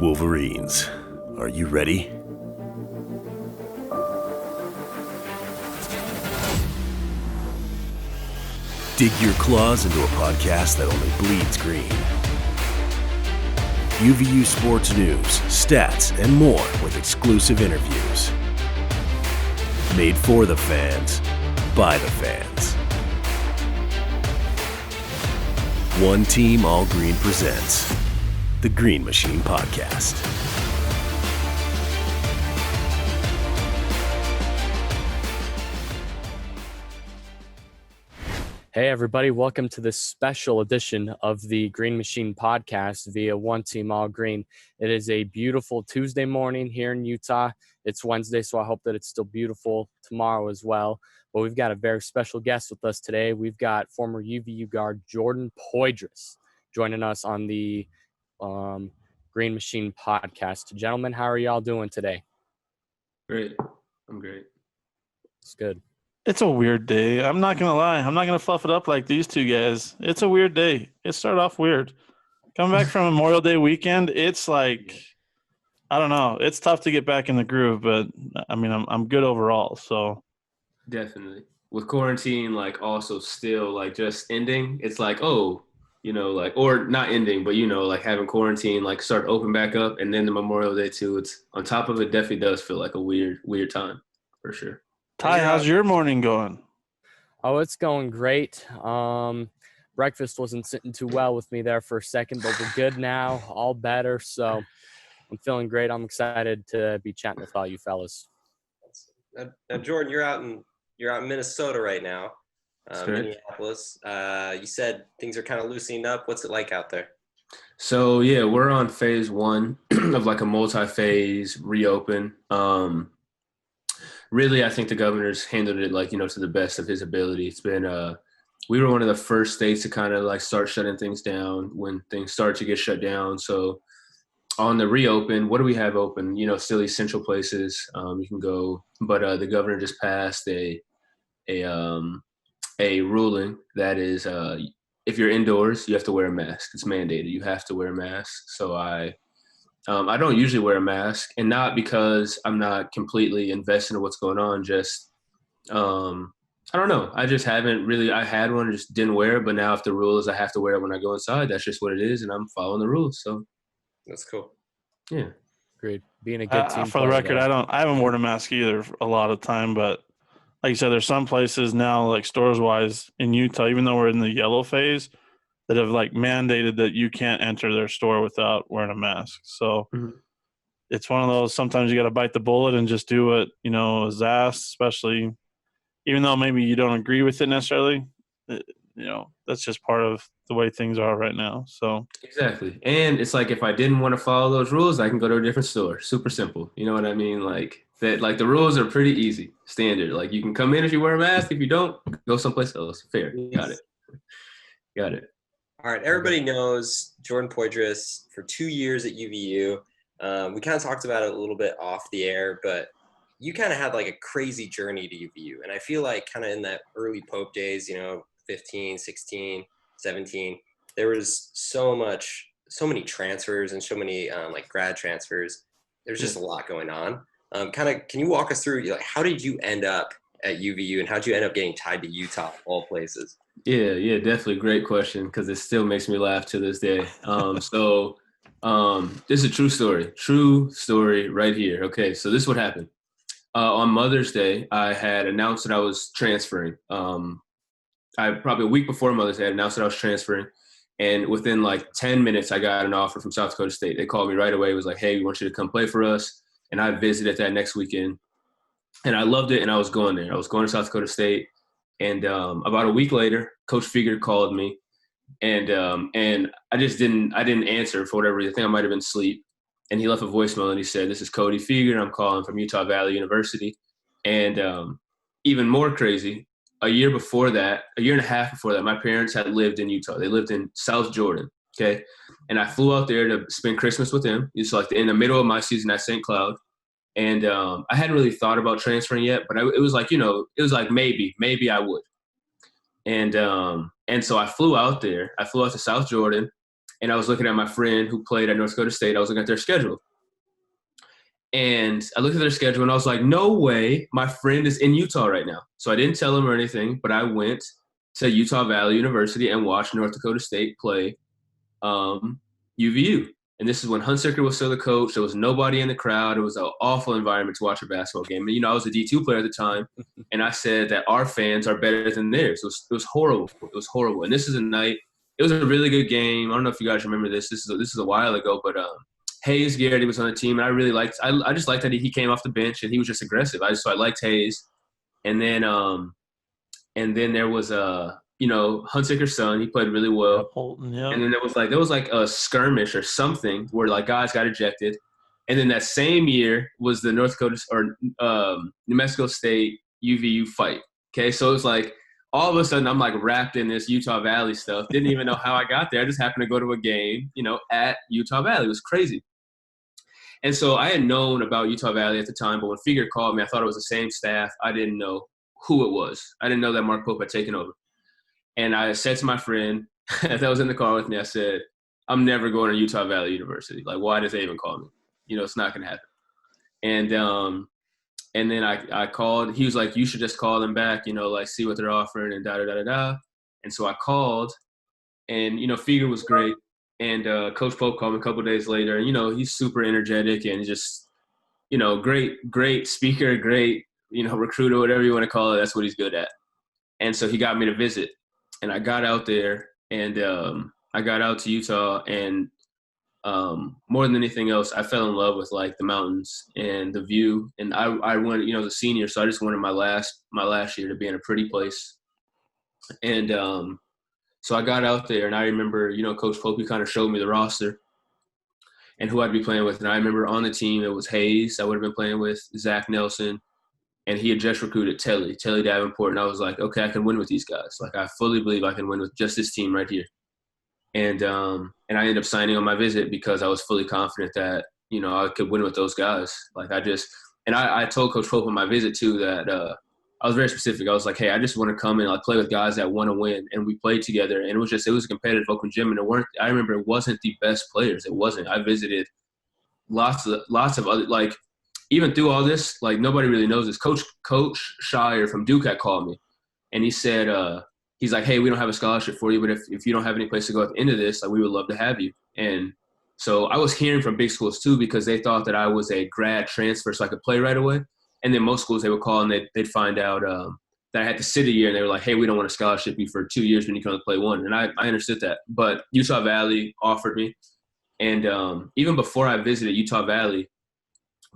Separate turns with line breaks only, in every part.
Wolverines, are you ready? Dig your claws into a podcast that only bleeds green. UVU sports news, stats, and more with exclusive interviews. Made for the fans, by the fans. One Team All Green presents the Green Machine Podcast.
Hey everybody, welcome to this special edition of the Green Machine Podcast via One Team All Green. It is a beautiful Tuesday morning here in Utah. It's Wednesday, so I hope that it's still beautiful tomorrow as well. But we've got a very special guest with us today. We've got former UVU guard Jordan Poydras joining us on the Green Machine Podcast. Gentlemen, how are y'all doing today?
Great. I'm great.
It's good.
It's a weird day. I'm not going to lie. I'm not going to fluff it up like these two guys. It's a weird day. It started off weird. Coming back from Memorial Day weekend, it's like, I don't know. It's tough to get back in the groove, but I mean, I'm good overall. So
Definitely. With quarantine, like also still like just ending, it's like, oh, you know, like, or not ending, but you know, like having quarantine, like start to open back up. And then the Memorial Day too, it's on top of it, definitely does feel like a weird time for sure.
Ty, how's your morning going?
Oh, it's going great. Breakfast wasn't sitting too well with me there for a second, but we're good now, all better. So I'm feeling great. I'm excited to be chatting with all you fellas.
Now, Jordan, you're out in Minnesota right now,
That's right.
Minneapolis. You said things are kind of loosening up. What's it like out there?
So yeah, we're on phase one of like a multi-phase reopen. Really, I think the governor's handled it like, you know, to the best of his ability. It's been, we were one of the first states to kind of like start shutting things down when things start to get shut down. So on the reopen, what do we have open? You know, still essential places you can go, but the governor just passed a ruling that is if you're indoors, you have to wear a mask. It's mandated. You have to wear a mask. So I don't usually wear a mask, and not because I'm not completely invested in what's going on. Just, I don't know. I just haven't really. I had one, just didn't wear it. But now, if the rule is I have to wear it when I go inside, that's just what it is, and I'm following the rules. So
That's cool.
yeah,
Great. Being a good team
For the
player,
record,
though.
I haven't worn a mask either a lot of time, but like you said, there's some places now, like stores wise in Utah, even though we're in the yellow phase, that have like mandated that you can't enter their store without wearing a mask. So It's one of those, sometimes you got to bite the bullet and just do what, you know, is asked, especially even though maybe you don't agree with it necessarily, you know, that's just part of the way things are right now. So
exactly. And it's like if I didn't want to follow those rules, I can go to a different store. Super simple. You know what I mean? Like that. Like the rules are pretty easy, standard. Like you can come in if you wear a mask. If you don't, go someplace else. Fair. Got it.
All right. Everybody knows Jordan Poydras for 2 years at UVU. We kind of talked about it a little bit off the air, but you kind of had like a crazy journey to UVU. And I feel like kind of in that early Pope days, you know, 15, 16, 17, there was so many transfers and so many like grad transfers. There's just a lot going on. Can you walk us through, like, how did you end up at UVU and how did you end up getting tied to Utah of all places?
Yeah, definitely. Great question, because it still makes me laugh to this day. This is a true story right here. Okay, so this is what happened. On Mother's Day, I had announced that I was transferring. I probably a week before Mother's Day, I announced that I was transferring. And within like 10 minutes, I got an offer from South Dakota State. They called me right away. It was like, hey, we want you to come play for us. And I visited that next weekend. And I loved it, and I was going there. I was going to South Dakota State. And about a week later, Coach Figure called me. And I didn't answer for whatever reason. I think I might have been asleep. And he left a voicemail, and he said, this is Cody Figure. I'm calling from Utah Valley University. And even more crazy, a year and a half before that, my parents had lived in Utah. They lived in South Jordan, okay? And I flew out there to spend Christmas with them. It's like in the middle of my season at St. Cloud. And I hadn't really thought about transferring yet, but it was like, you know, it was like maybe I would. And so I flew out there. I flew out to South Jordan, And I was looking at my friend who played at North Dakota State. I was looking at their schedule. And I looked at their schedule and I was like, no way, my friend is in Utah right now. So I didn't tell him or anything, but I went to Utah Valley University and watched North Dakota State play UVU. And this is when Hunsaker was still the coach. There was nobody in the crowd. It was an awful environment to watch a basketball game. And, I was a D2 player at the time, and I said that our fans are better than theirs. It was horrible. It was horrible. And this is a night. It was a really good game. I don't know if you guys remember this. This is a while ago, but Hayes Garrity was on the team, and I really liked. I just liked that he came off the bench and he was just aggressive. So I liked Hayes, and then there was Hunsaker's son. He played really well.
Holton, yeah.
And then there was like a skirmish or something where like guys got ejected, and then that same year was the North Dakota or New Mexico State UVU fight. Okay, so it's like all of a sudden I'm like wrapped in this Utah Valley stuff. Didn't even know how I got there. I just happened to go to a game, at Utah Valley. It was crazy. And so I had known about Utah Valley at the time, but when Figure called me, I thought it was the same staff. I didn't know who it was. I didn't know that Mark Pope had taken over. And I said to my friend that was in the car with me, I said, I'm never going to Utah Valley University. Like, why did they even call me? It's not going to happen. And then I called. He was like, you should just call them back, see what they're offering and da-da-da-da-da. And so I called, and, Figure was great. And Coach Pope called me a couple of days later. And, he's super energetic and just, great speaker, great, recruiter, whatever you want to call it. That's what he's good at. And so he got me to visit. And I got out there, and I got out to Utah, and more than anything else, I fell in love with like the mountains and the view. And I wanted, as a senior, so I just wanted my last year to be in a pretty place. And so I got out there, and I remember, Coach Pope, he kind of showed me the roster and who I'd be playing with. And I remember on the team it was Hayes I would have been playing with, Zach Nelson. And he had just recruited Telly Davenport. And I was like, okay, I can win with these guys. Like, I fully believe I can win with just this team right here. And I ended up signing on my visit because I was fully confident that, I could win with those guys. Like, I told Coach Pope on my visit too that I was very specific. I was like, hey, I just want to come and like play with guys that want to win. And we played together. And it was a competitive open gym. And I remember it wasn't the best players. It wasn't. I visited lots of other, like, even through all this, like, nobody really knows this. Coach Shire from Duke had called me, and he said, he's like, hey, we don't have a scholarship for you, but if you don't have any place to go at the end of this, like, we would love to have you. And so I was hearing from big schools too, because they thought that I was a grad transfer so I could play right away. And then most schools they would call and they'd find out that I had to sit a year, and they were like, hey, we don't want to scholarship you for 2 years when you can only play one. And I understood that. But Utah Valley offered me. And even before I visited Utah Valley,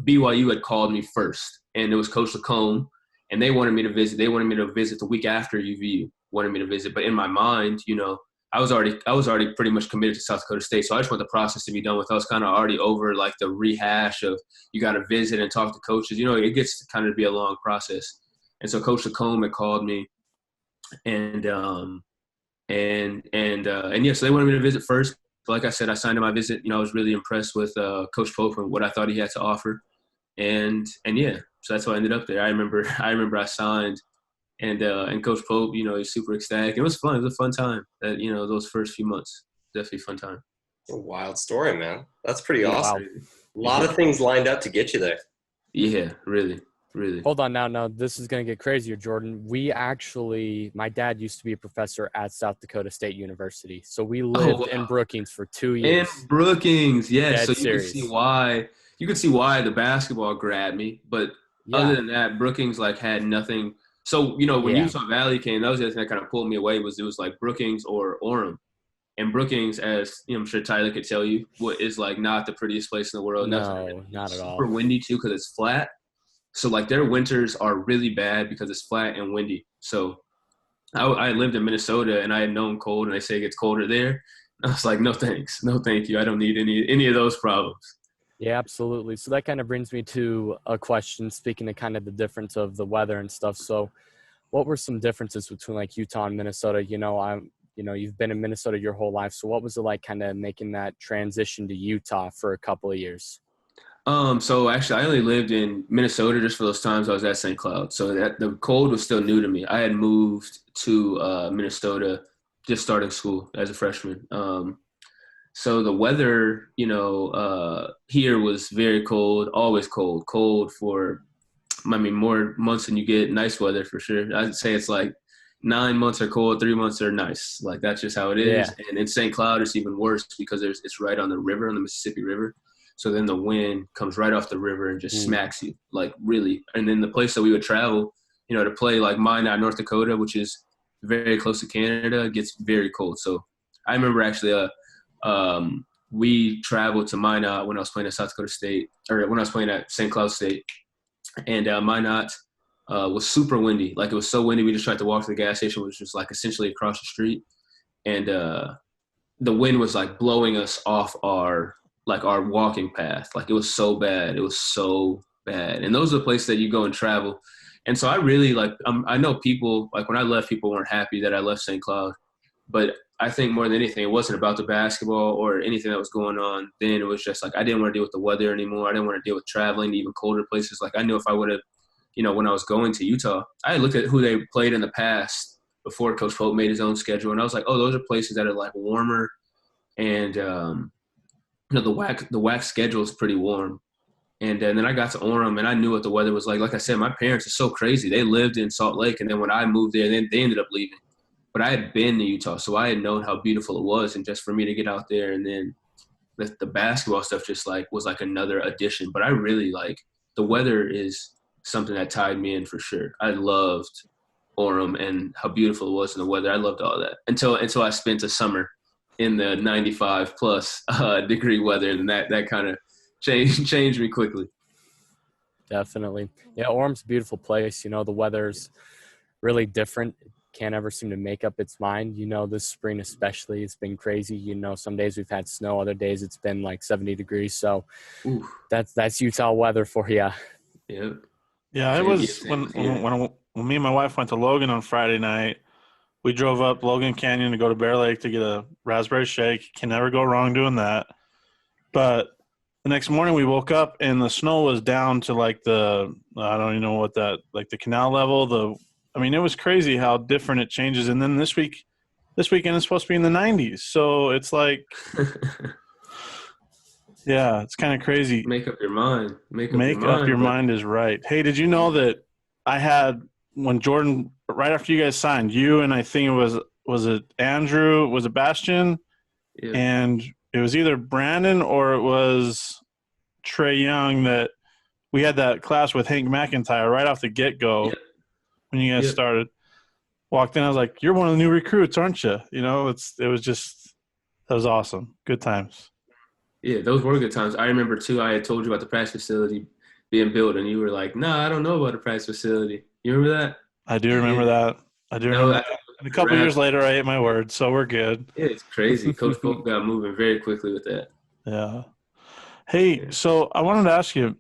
BYU had called me first, and it was Coach Lacombe, and they wanted me to visit. They wanted me to visit the week after UVU wanted me to visit. But in my mind, I was already pretty much committed to South Dakota State. So I just want the process to be done with. I was kind of already over like the rehash of you got to visit and talk to coaches. It gets to kind of be a long process. And so Coach Lacombe had called me, and so they wanted me to visit first. But like I said, I signed to my visit. I was really impressed with Coach Pope and what I thought he had to offer. And yeah, so that's why I ended up there. I remember I signed, and Coach Pope, he's super ecstatic. It was fun. It was a fun time. That those first few months, definitely a fun time.
It's a wild story, man. That's pretty awesome.
Wow.
A lot of things lined up to get you there.
Yeah, really.
Hold on now. This is going to get crazier, Jordan. My dad used to be a professor at South Dakota State University. So we lived in Brookings for 2 years.
In Brookings, yes. So
you
can see why the basketball grabbed me. But other than that, Brookings had nothing. So, when Utah Valley came, that was the other thing that kind of pulled me away was it was like Brookings or Orem. And Brookings, as I'm sure Tyler could tell you, is not the prettiest place in the world.
No, not at all.
Super windy too because it's flat. So their winters are really bad because it's flat and windy. So I lived in Minnesota and I had known cold, and they say it gets colder there. I was like, no thanks, no thank you. I don't need any of those problems.
Yeah, absolutely. So that kind of brings me to a question, speaking of kind of the difference of the weather and stuff. So what were some differences between Utah and Minnesota? You've been in Minnesota your whole life. So what was it like kind of making that transition to Utah for a couple of years?
So actually I only lived in Minnesota just for those times I was at St. Cloud. So the cold was still new to me. I had moved to Minnesota just starting school as a freshman. So the weather, here was very cold, always cold for, more months than you get nice weather for sure. I'd say it's like 9 months are cold, 3 months are nice. Like that's just how it is.
Yeah.
And in St. Cloud, it's even worse because it's right on the river, on the Mississippi River. So then the wind comes right off the river and just smacks you, like really. And then the place that we would travel, to play like Minot, North Dakota, which is very close to Canada, gets very cold. So I remember actually we traveled to Minot when I was playing at South Dakota State, or when I was playing at St. Cloud State. And Minot was super windy. Like it was so windy, we just tried to walk to the gas station, which was like essentially across the street. And the wind was like blowing us off our walking path. Like it was so bad. It was so bad. And those are the places that you go and travel. And so I really I know people, like when I left, people weren't happy that I left St. Cloud. But I think more than anything, it wasn't about the basketball or anything that was going on. Then it was just like I didn't want to deal with the weather anymore. I didn't want to deal with traveling to even colder places. Like I knew if I would have, when I was going to Utah, I had looked at who they played in the past before Coach Pope made his own schedule. And I was like, oh, those are places that are like warmer. And, the WAC schedule is pretty warm. And then I got to Orem, and I knew what the weather was like. Like I said, my parents are so crazy. They lived in Salt Lake, and then when I moved there, then they ended up leaving. But I had been to Utah, so I had known how beautiful it was. And just for me to get out there, and then the basketball stuff just was like another addition. But I really the weather is something that tied me in for sure. I loved Orem and how beautiful it was in the weather. I loved all that until I spent a summer in the 95 plus degree weather, and that kind of changed me quickly.
Definitely. Yeah, Orem's a beautiful place. The weather's really different. Can't ever seem to make up its mind. This spring especially, it's been crazy. Some days we've had snow, other days it's been like 70 degrees. So
Ooh.
that's Utah weather for you.
Yeah.
Yeah, it was when me and my wife went to Logan on Friday night. We drove up Logan Canyon to go to Bear Lake to get a raspberry shake. Can never go wrong doing that. But the next morning we woke up and the snow was down to like I don't even know what that, like the canal level. It was crazy how different it changes. And then this weekend it's supposed to be in the 90s. So it's like, yeah, it's kind of crazy.
Make up your mind. Make
up your mind is right. Hey, did you know that I had, when Jordan, right after you guys signed, you and I think it was it Andrew, was it Bastian?
Yeah.
And it was either Brandon or it was Trey Young that we had that class with Hank McIntyre right off the get-go.
Yep.
When you guys started. Walked in, I was like, you're one of the new recruits, aren't you? That was awesome. Good times.
Yeah, those were good times. I remember, too, I had told you about the practice facility being built, and you were like, nah, I don't know about the practice facility. You remember that?
I do remember that. And a couple years later, I ate my word, so we're good.
Yeah, it's crazy. Coach Pope got moving very quickly with that.
Yeah. Hey, so I wanted to ask you,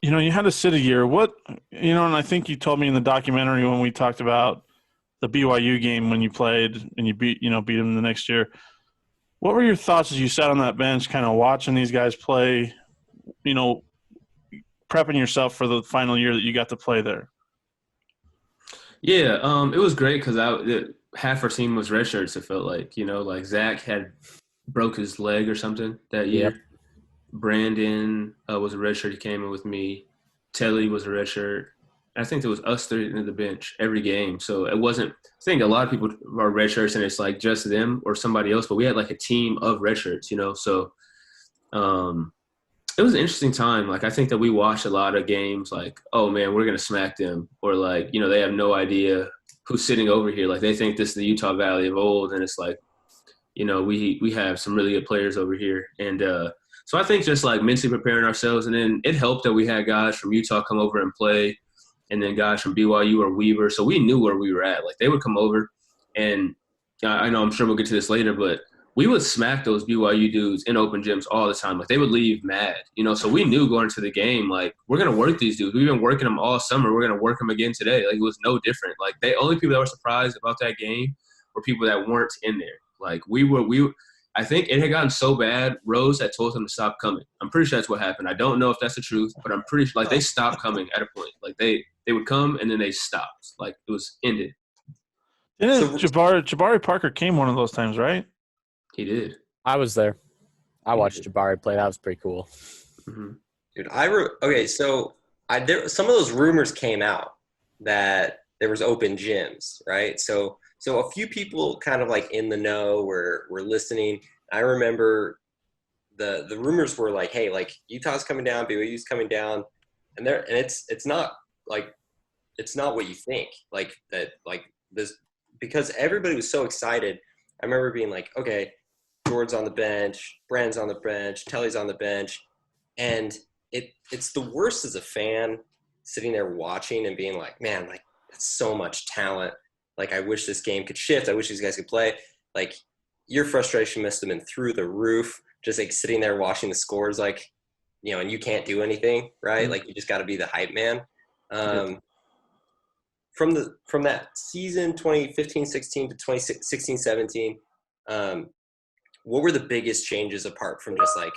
you had to sit a year. And I think you told me in the documentary when we talked about the BYU game when you played and you beat them the next year. What were your thoughts as you sat on that bench kind of watching these guys play, prepping yourself for the final year that you got to play there?
Yeah, it was great because half our team was redshirts, it felt like. Like Zach had broke his leg or something that year.
Yep.
Brandon was a redshirt. He came in with me. Telly was a redshirt. I think there was us three in the bench every game. So it wasn't – I think a lot of people are redshirts and it's like just them or somebody else. But we had like a team of redshirts, So it was an interesting time. Like I think that we watched a lot of games like, oh, man, we're going to smack them. Or like, they have no idea who's sitting over here. Like they think this is the Utah Valley of old. And it's like, we have some really good players over here. And so I think just like mentally preparing ourselves, and then it helped that we had guys from Utah come over and play, and then guys from BYU or Weaver. So we knew where we were at. Like they would come over, and I know I'm sure we'll get to this later, but we would smack those BYU dudes in open gyms all the time. Like they would leave mad, So we knew going into the game, like we're gonna work these dudes. We've been working them all summer. We're gonna work them again today. Like it was no different. Like the only people that were surprised about that game were people that weren't in there. Like I think it had gotten so bad, Rose had told them to stop coming. I'm pretty sure that's what happened. I don't know if that's the truth, but I'm pretty sure they stopped coming at a point. Like they would come and then they stopped. Like it was ended.
Jabari Parker came one of those times, right?
He did.
I was there. I watched Jabari play. That was pretty cool.
Mm-hmm.
Dude, okay, so some of those rumors came out that there was open gyms, right? So a few people kind of like in the know were listening. I remember the rumors were like, hey, like Utah's coming down, BYU's coming down, and it's not like it's not what you think. Like that, like this, because everybody was so excited. I remember being like, okay, Jordan's on the bench, Brand's on the bench, Telly's on the bench, and it's the worst as a fan sitting there watching and being like, man, like that's so much talent. Like I wish this game could shift. I wish these guys could play. Like your frustration must have been through the roof. Just like sitting there watching the scores, like, you know, and you can't do anything, right? Like you just got to be the hype man. From that season 2015-16 to 2016-17, what were the biggest changes apart from just like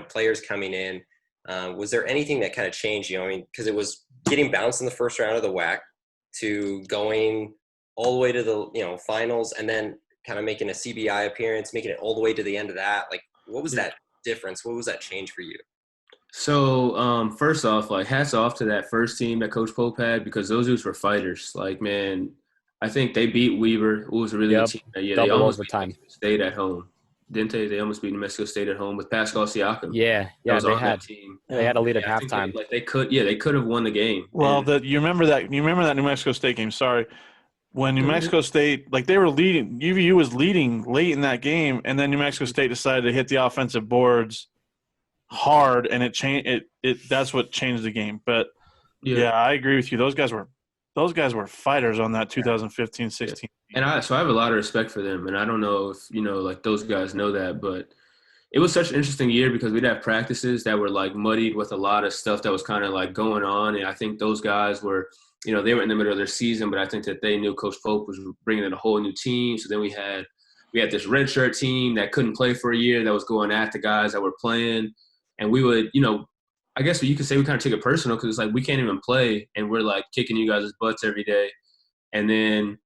players coming in? Was there anything that kind of changed? You know, I mean, because it was getting bounced in the first round of the WAC to going all the way to the finals, and then kind of making a CBI appearance, making it all the way to the end of that. Like, what was that difference? What was that change for you?
So first off, like hats off to that first team that Coach Pope had, because those dudes were fighters. Like, man, I think they beat Weaver. It was a really good team that year. They almost stayed at home. Didn't they? They almost beat New Mexico State at home with Pascal Siakam.
Yeah, they had a lead at halftime.
They could have won the game.
Well, you remember that New Mexico State game? Sorry, when New Mexico State, like they were leading, UVU was leading late in that game, and then New Mexico State decided to hit the offensive boards hard, and it changed. That's what changed the game. But yeah, I agree with you. Those guys were fighters on that 2015-16.
And I have a lot of respect for them. And I don't know if, like those guys know that, but it was such an interesting year because we'd have practices that were like muddied with a lot of stuff that was kind of like going on. And I think those guys were, they were in the middle of their season, but I think that they knew Coach Pope was bringing in a whole new team. So then we had this redshirt team that couldn't play for a year that was going at the guys that were playing. And we would, I guess you could say we kind of take it personal because it's like we can't even play and we're like kicking you guys' butts every day. And then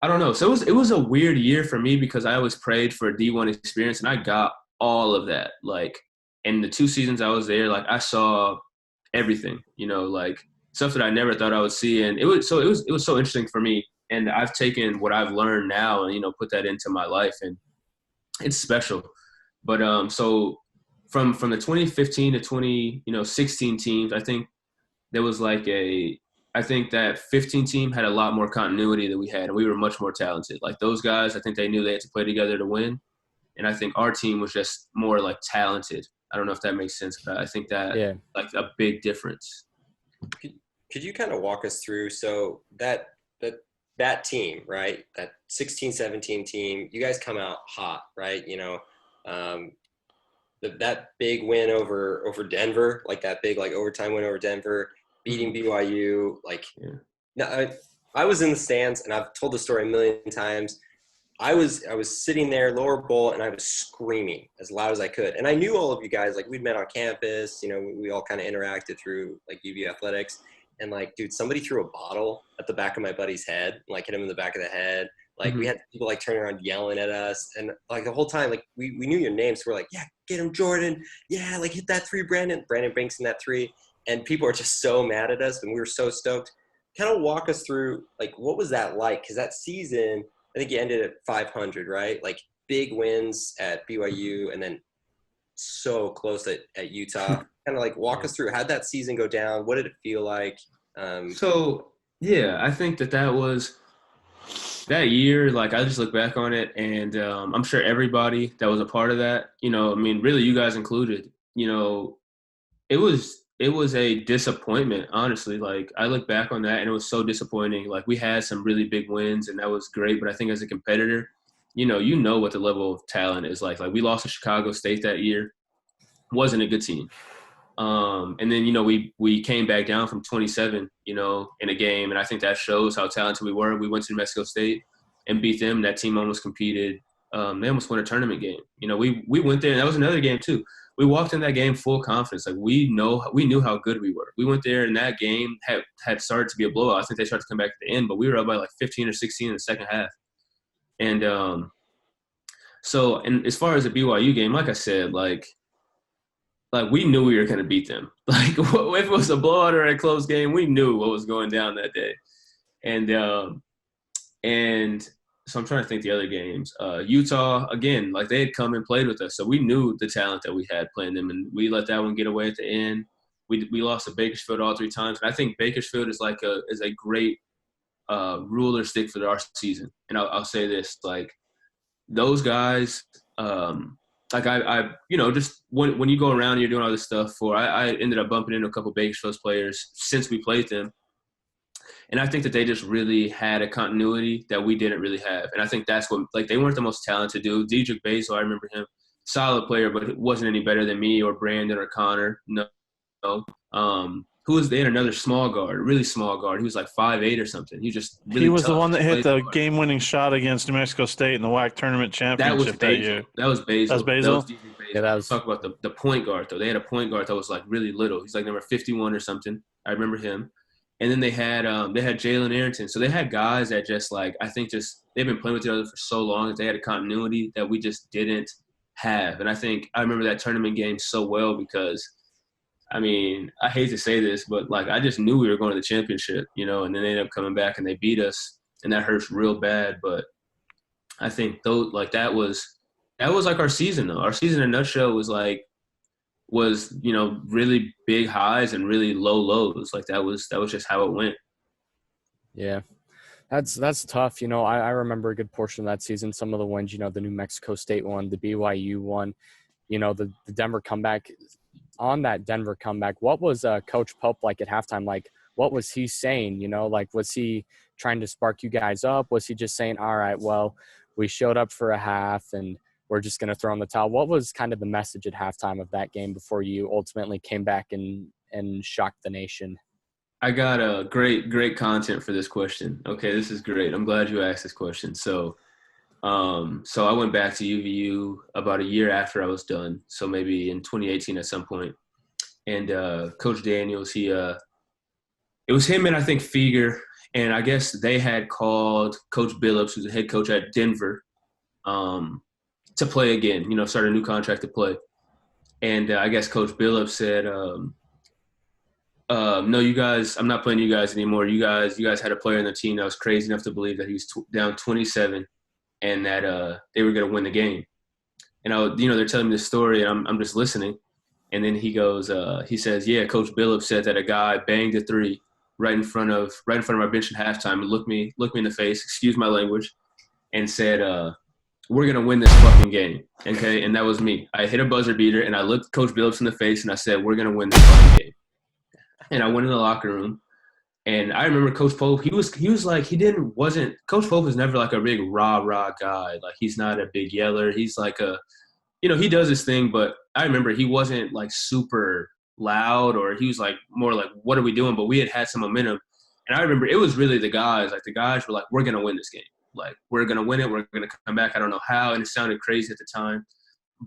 I don't know. So it was a weird year for me because I always prayed for a D1 experience, and I got all of that. Like in the 2 seasons I was there, like I saw everything, like stuff that I never thought I would see. And it was so interesting for me. And I've taken what I've learned now and, put that into my life, and it's special. But so from the 2015 to 2016 teams, I think there was like I think that 15 team had a lot more continuity than we had, and we were much more talented. Like those guys, I think they knew they had to play together to win. And I think our team was just more like talented. I don't know if that makes sense, but I think that like a big difference.
Could you kind of walk us through, so that team, right? That 16-17 team, you guys come out hot, right? That big win over Denver, like that big like overtime win over Denver, beating BYU, I was in the stands, and I've told the story a million times. I was sitting there, lower bowl, and I was screaming as loud as I could. And I knew all of you guys, like we'd met on campus, we all kind of interacted through like UVU athletics. And like, dude, somebody threw a bottle at the back of my buddy's head, like hit him in the back of the head. Like we had people like turning around yelling at us, and like the whole time, like we knew your names. So we're like, yeah, get him, Jordan. Yeah, like hit that 3, Brandon. Brandon Banks in that 3. And people are just so mad at us, and we were so stoked. Kind of walk us through, like, what was that like? Because that season, I think you ended at 500, right? Like, big wins at BYU, and then so close at Utah. Kind of, like, walk us through. How'd that season go down? What did it feel like?
I think that was that year. Like, I just look back on it, and I'm sure everybody that was a part of that, really you guys included, it was a disappointment, honestly. Like, I look back on that, and it was so disappointing. Like, we had some really big wins, and that was great. But I think as a competitor, you know what the level of talent is like. Like, we lost to Chicago State that year. Wasn't a good team. And then, we came back down from 27, in a game. And I think that shows how talented we were. We went to New Mexico State and beat them. That team almost competed. They almost won a tournament game. We went there, and that was another game too. We walked in that game full confidence. Like, we knew how good we were. We went there, and that game had started to be a blowout. I think they started to come back at the end, but we were up by like 15 or 16 in the second half. And So, and as far as the BYU game, like I said, like we knew we were going to beat them. Like if it was a blowout or a close game, we knew what was going down that day. And so I'm trying to think the other games. Utah, again, like they had come and played with us, so we knew the talent that we had playing them, and we let that one get away at the end. We lost to Bakersfield all 3 times, and I think Bakersfield is a great ruler stick for our season. And I'll say this, like those guys, like I just when you go around and you're doing all this stuff I ended up bumping into a couple Bakersfield players since we played them. And I think that they just really had a continuity that we didn't really have. And I think that's what, like, they weren't the most talented dude. Dedrick Basil, I remember him, solid player, but it wasn't any better than me or Brandon or Connor. No. They had another small guard, really small guard. He was like 5'8" or something. He was just really
He was
tough
the one that hit the
hard.
game-winning shot against New Mexico State in the WAC tournament championship that year.
That was Basil.
That was Basil?
Dedrick Basil.
Yeah, that was.
Talk about the point guard, though. They had a point guard that was, like, really little. He's, like, number 51 or something. I remember him. And then they had Jalen Arrington. So they had guys that just, like, I think just they've been playing with each other for so long that they had a continuity that we just didn't have. And I remember that tournament game so well because, I mean, I hate to say this, but, like, I just knew we were going to the championship, and then they ended up coming back and they beat us, and that hurts real bad. But I think that was like our season, though. Our season in a nutshell was really big highs and really low lows. Like that was just how it went. Yeah.
That's tough. I remember a good portion of that season, some of the wins, the New Mexico State one, the BYU one, the Denver comeback. On that Denver comeback, what was Coach Pope like at halftime? Like, what was he saying? Like, was he trying to spark you guys up? Was he just saying, all right, well, we showed up for a half and we're just going to throw in the towel? What was kind of the message at halftime of that game before you ultimately came back and shocked the nation?
I got a great content for this question. Okay, this is great. I'm glad you asked this question. So I went back to UVU about a year after I was done. So maybe in 2018 at some point. And Coach Daniels, it was him and I think Feger. And I guess they had called Coach Billups, who's the head coach at Denver, to play again, start a new contract to play. And I guess Coach Billups said, no, you guys, I'm not playing you guys anymore. You guys had a player on the team that was crazy enough to believe that he was down 27 and that they were going to win the game. And they're telling me this story and I'm just listening. And then he goes, he says, yeah, Coach Billups said that a guy banged a three right in front of our bench at halftime and looked me in the face, excuse my language, and said, we're going to win this fucking game, okay? And that was me. I hit a buzzer beater, and I looked Coach Billups in the face, and I said, we're going to win this fucking game. And I went in the locker room, and I remember Coach Pope, he was like, Coach Pope was never like a big rah-rah guy. Like, he's not a big yeller. He's like he does his thing, but I remember he wasn't like super loud or he was like more like, what are we doing? But we had some momentum. And I remember it was really the guys were like, we're going to win this game. Like, we're going to win it. We're going to come back. I don't know how. And it sounded crazy at the time.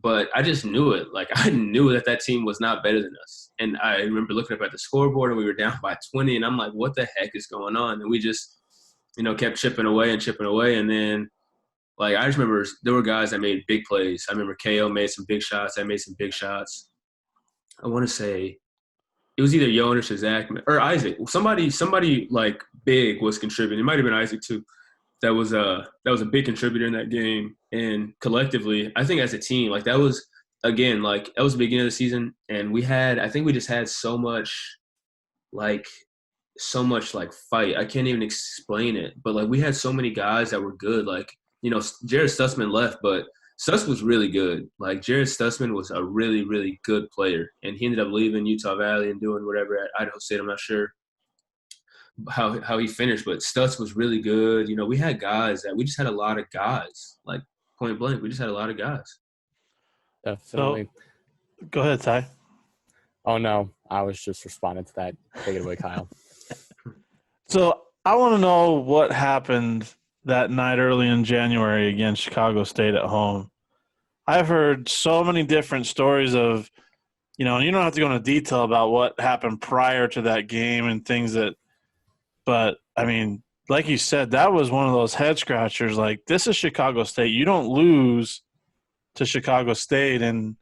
But I just knew it. Like, I knew that team was not better than us. And I remember looking up at the scoreboard, and we were down by 20. And I'm like, what the heck is going on? And we just, kept chipping away. And then, like, I just remember there were guys that made big plays. I remember KO made some big shots. I made some big shots. I want to say it was either Jonas or Zach or Isaac. Somebody like big was contributing. It might have been Isaac too. That was a big contributor in that game. And collectively, I think as a team, like that was the beginning of the season. And we just had so much fight. I can't even explain it. But like we had so many guys that were good. Like, Jared Stutzman left, but Stuss was really good. Like Jared Stutzman was a really, really good player. And he ended up leaving Utah Valley and doing whatever at Idaho State. I'm not sure how he finished, but Stutz was really good. We had guys we just had a lot of guys, like point blank. We just had a lot of guys.
Definitely.
So, go ahead, Ty.
Oh, no. I was just responding to that. Take it away, Kyle.
So I want to know what happened that night early in January against Chicago State at home. I've heard so many different stories of, you don't have to go into detail about what happened prior to that game and things but I mean, like you said, that was one of those head scratchers. Like, this is Chicago State. You don't lose to Chicago State, and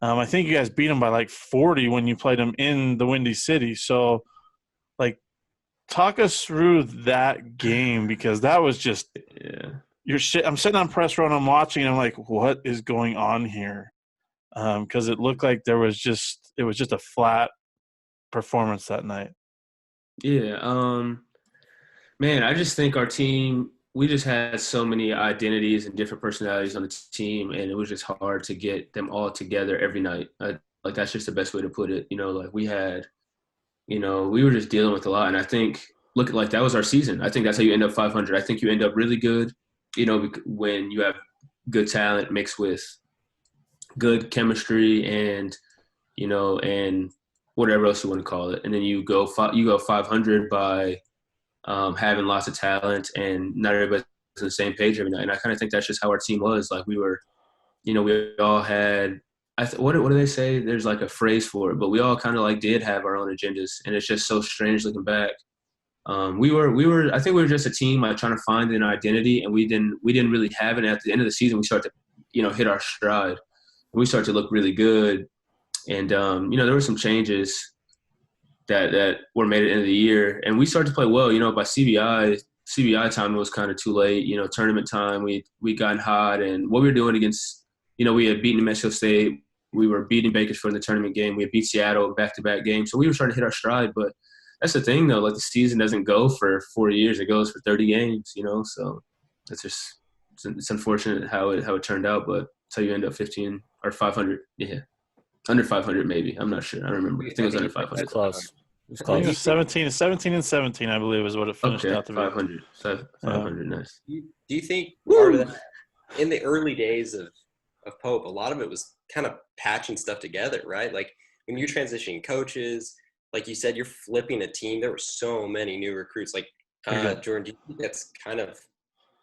I think you guys beat them by like 40 when you played them in the Windy City. So, like, talk us through that game, because that was just I'm sitting on press row and I'm watching and I'm like, what is going on here? Because it looked like it was just a flat performance that night.
Yeah, man, I just think our team, we just had so many identities and different personalities on the team, and it was just hard to get them all together every night. Like, that's just the best way to put it. Like, we had, we were just dealing with a lot. And I think, like, that was our season. I think that's how you end up 500. I think you end up really good, when you have good talent mixed with good chemistry and, and whatever else you want to call it. And then you go 500 by having lots of talent and not everybody's on the same page every night. And I kind of think that's just how our team was. Like, we were, we all had what do they say? There's like a phrase for it, but we all kind of like did have our own agendas, and it's just so strange looking back. I think we were just a team like trying to find an identity, and we didn't really have it. At the end of the season, we started to, hit our stride. We started to look really good. And, there were some changes that were made at the end of the year, and we started to play well. By CBI time, it was kind of too late. Tournament time, we gotten hot, and what we were doing against, we had beaten New Mexico State. We were beating Bakersfield in the tournament game. We had beat Seattle back-to-back games. So we were starting to hit our stride. But that's the thing, though. Like, the season doesn't go for 4 years. It goes for 30 games, So that's just – it's unfortunate how it turned out. But that's how you end up 15 or 500. Yeah. Under 500 maybe. I'm not sure. I don't remember. I think it was under 500.
Close. It was
I think it
close.
was 17 and 17, I believe, is what it finished out to be.
500. 500, nice.
Do you think part of that, in the early days of Pope, a lot of it was kind of patching stuff together, right? Like, when you're transitioning coaches, like you said, you're flipping a team. There were so many new recruits. Like, Jordan, do you think that's kind of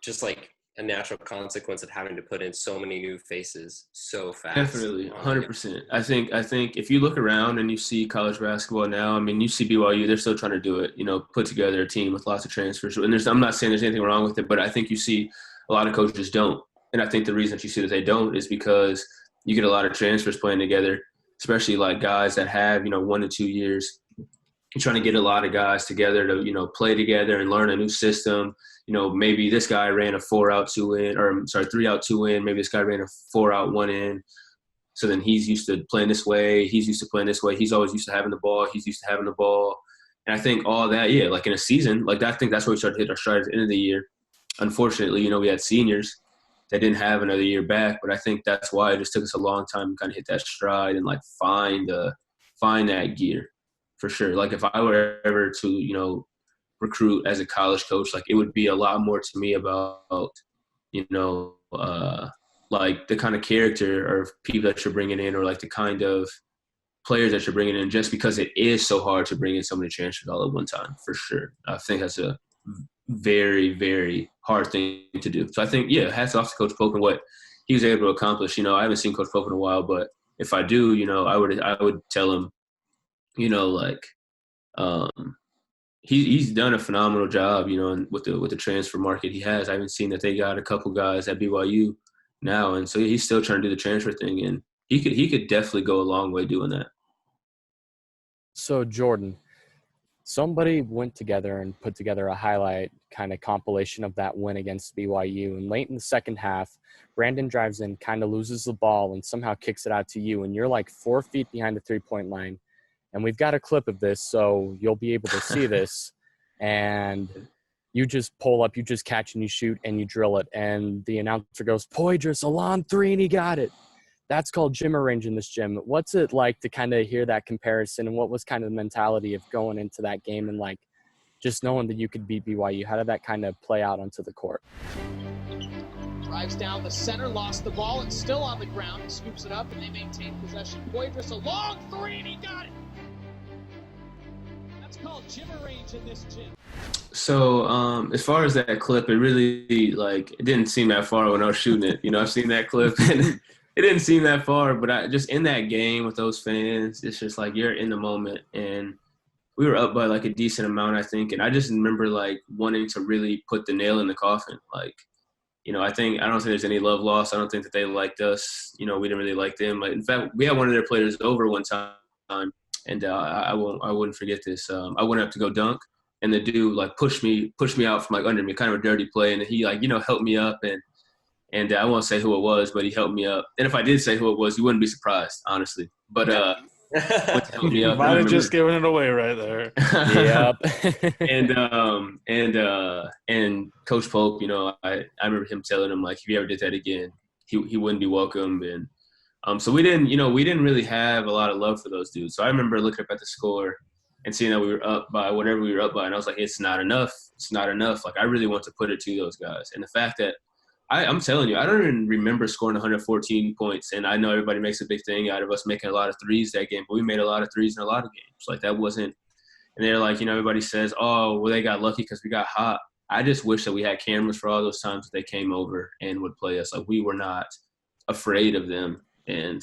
just like a natural consequence of having to put in so many new faces so fast?
Definitely, 100%. I think if you look around and you see college basketball now, I mean, you see BYU, they're still trying to do it, put together a team with lots of transfers. And I'm not saying there's anything wrong with it, but I think you see a lot of coaches don't. And I think the reason that you see that they don't is because you get a lot of transfers playing together, especially like guys that have, 1 to 2 years. You're trying to get a lot of guys together to, play together and learn a new system. Maybe this guy ran a 4-out 2-in, or 3-out 2-in. Maybe this guy ran a 4-out 1-in. So then he's used to playing this way. He's used to playing this way. He's always used to having the ball. He's used to having the ball. And I think all that, like in a season, like I think that's where we started to hit our stride at the end of the year. Unfortunately, we had seniors that didn't have another year back, but I think that's why it just took us a long time to kind of hit that stride and like find that gear for sure. Like, if I were ever to, recruit as a college coach, like, it would be a lot more to me about, like the kind of character or people that you're bringing in, or like the kind of players that you're bringing in, just because it is so hard to bring in so many transfers all at one time, for sure. I think that's a very, very hard thing to do. So I think, hats off to Coach Pope and what he was able to accomplish. I haven't seen Coach Pope in a while, but if I do, I would tell him, he's done a phenomenal job, and with the transfer market he has. I haven't seen that they got a couple guys at BYU now, and so he's still trying to do the transfer thing, and he could definitely go a long way doing that.
So, Jordan, somebody went together and put together a highlight kind of compilation of that win against BYU. And late in the second half, Brandon drives in, kind of loses the ball, and somehow kicks it out to you. And you're like 4 feet behind the three-point line. And we've got a clip of this, so you'll be able to see this. And you just pull up, you just catch and you shoot and you drill it. And the announcer goes, Poydras, a long three, and he got it. That's called gym range in this gym. What's it like to kind of hear that comparison, and what was kind of the mentality of going into that game and like just knowing that you could beat BYU? How did that kind of play out onto the court?
Drives down the center, lost the ball, and still on the ground. He scoops it up, and they maintain possession. Poydras, a long three, and he got it. That's called gym range in this gym.
So as far as that clip, it really, like, it didn't seem that far when I was shooting it. I've seen that clip, and it didn't seem that far, but I just in that game with those fans, it's just like you're in the moment, and we were up by like a decent amount, I think, and I just remember like wanting to really put the nail in the coffin. Like, I don't think there's any love lost. I don't think that they liked us. We didn't really like them. In fact, we had one of their players over one time, and I wouldn't forget this. I went up to go dunk, and the dude like pushed me out from like under me, kind of a dirty play, and he like helped me up, and I won't say who it was, but he helped me up. And if I did say who it was, you wouldn't be surprised, honestly. But helped me up.
Might have just given it away right there.
Yep.
and Coach Polk, I remember him telling him like if you ever did that again, he wouldn't be welcome. And so we didn't really have a lot of love for those dudes. So I remember looking up at the score and seeing that we were up by whatever we were up by, and I was like, it's not enough. It's not enough. Like I really want to put it to those guys. And the fact that I'm telling you, I don't even remember scoring 114 points. And I know everybody makes a big thing out of us making a lot of threes that game, but we made a lot of threes in a lot of games. Like that wasn't – and they're like, everybody says, oh, well, they got lucky because we got hot. I just wish that we had cameras for all those times that they came over and would play us. Like we were not afraid of them. And,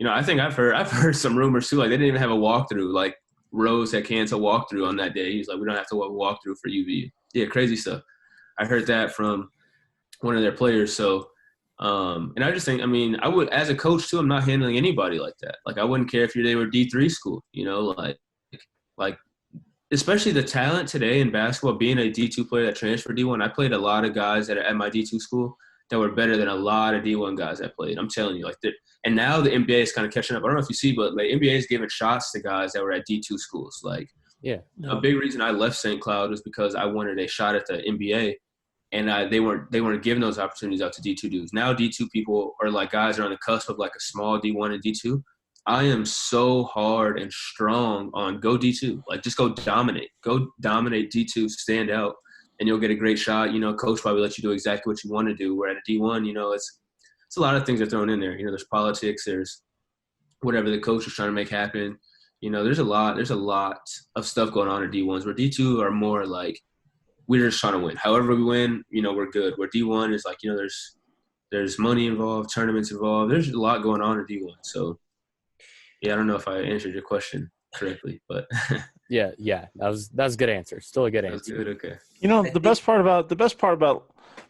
I think I've heard some rumors too. Like they didn't even have a walkthrough. Like Rose had canceled walkthrough on that day. He was like, we don't have to have a walkthrough for UVU. Yeah, crazy stuff. I heard that from – one of their players. So, and I just think, I would, as a coach too, I'm not handling anybody like that. Like I wouldn't care if they were D3 school, like especially the talent today in basketball, being a D2 player that transferred D1. I played a lot of guys at my D2 school that were better than a lot of D1 guys that played. I'm telling you, and now the NBA is kind of catching up. I don't know if you see, but like NBA is giving shots to guys that were at D2 schools. Like,
yeah,
a big reason I left St. Cloud was because I wanted a shot at the NBA. And they weren't giving those opportunities out to D2 dudes. Now D2 people are like guys are on the cusp of like a small D1 and D2. I am so hard and strong on go D2. Like just go dominate. Go dominate D2, stand out, and you'll get a great shot. Coach probably lets you do exactly what you want to do. Where at a D1, it's a lot of things are thrown in there. There's politics, there's whatever the coach is trying to make happen. There's a lot of stuff going on at D1s where D2 are more like, we're just trying to win. However we win, we're good. Where D1 is like, there's money involved, tournaments involved. There's a lot going on at D1. So, yeah, I don't know if I answered your question correctly, but
yeah, that was a good answer. Still a good answer.
Good, okay.
The best part about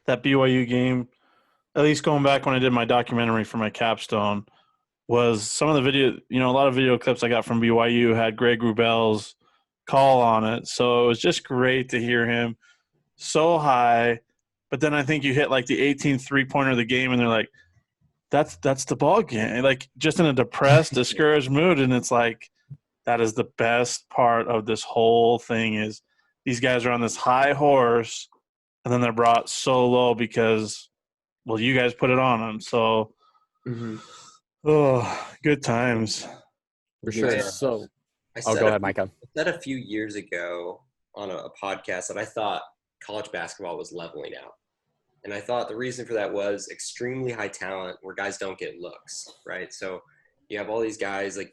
that BYU game, at least going back when I did my documentary for my capstone, was some of the video. A lot of video clips I got from BYU had Greg Wrubell's call on it. So it was just great to hear him so high. But then I think you hit like the 18th three-pointer of the game, and they're like, that's the ball game. Like just in a depressed, discouraged mood. And it's like, that is the best part of this whole thing is these guys are on this high horse, and then they're brought so low because, well, you guys put it on them. So, good times.
For sure.
Yeah.
So,
go
ahead, Micah.
I said a few years ago on a podcast that I thought college basketball was leveling out. And I thought the reason for that was extremely high talent where guys don't get looks, right? So you have all these guys like,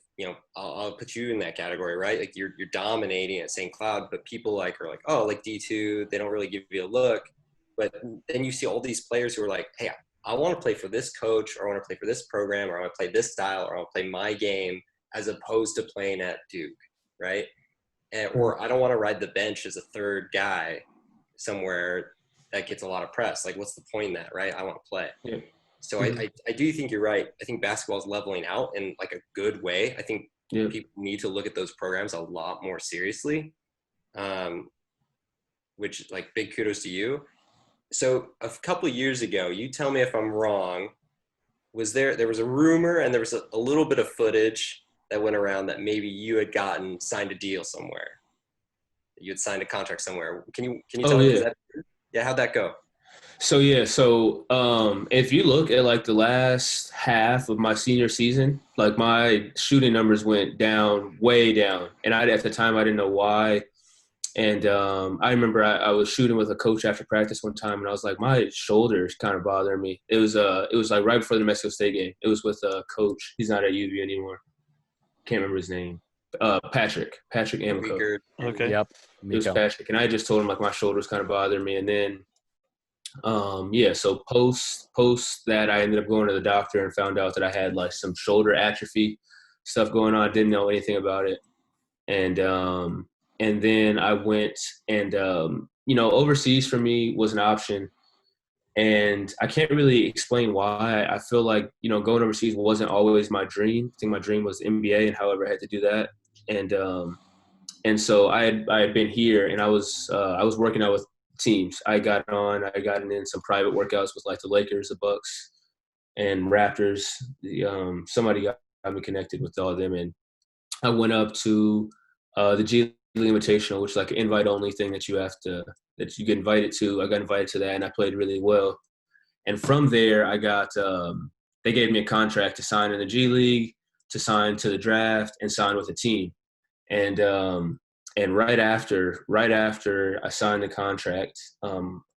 I'll put you in that category, right? Like you're dominating at St. Cloud, but people are like, oh, like D2, they don't really give you a look. But then you see all these players who are like, hey, I want to play for this coach, or I want to play for this program, or I want to play this style, or I want to play my game, as opposed to playing at Duke, right? Or I don't want to ride the bench as a third guy somewhere that gets a lot of press. Like, what's the point in that, right? I want to play.
Yeah.
So I do think you're right. I think basketball is leveling out in like a good way. I think people need to look at those programs a lot more seriously, which like big kudos to you. So a couple of years ago, you tell me if I'm wrong, there was a rumor and there was a little bit of footage that went around that maybe you had signed a deal somewhere. You had signed a contract somewhere. Can you tell me? How'd that go?
So if you look at like the last half of my senior season, like my shooting numbers went down, way down. And at the time I didn't know why. And I remember I was shooting with a coach after practice one time, and I was like, my shoulders kind of bothering me. It was like right before the Mexico State game. It was with a coach. He's not at UVU anymore. Can't remember his name. Patrick Amico.
Okay.
Yep.
It was Patrick, and I just told him like my shoulders kind of bothered me, and then so post that I ended up going to the doctor and found out that I had like some shoulder atrophy stuff going on. I didn't know anything about it, and then I went and overseas for me was an option, And I can't really explain why. I feel like, going overseas wasn't always my dream. I think my dream was the NBA, and however I had to do that. And so I had been here, and I was working out with teams. I got in some private workouts with like the Lakers, the Bucks, and Raptors. Somebody got me connected with all of them, and I went up to the G League Invitational, which is like an invite-only thing that you get invited to. I got invited to that, and I played really well. And from there, I got they gave me a contract to sign in the G League, to sign to the draft, and sign with a team. And right after I signed the contract,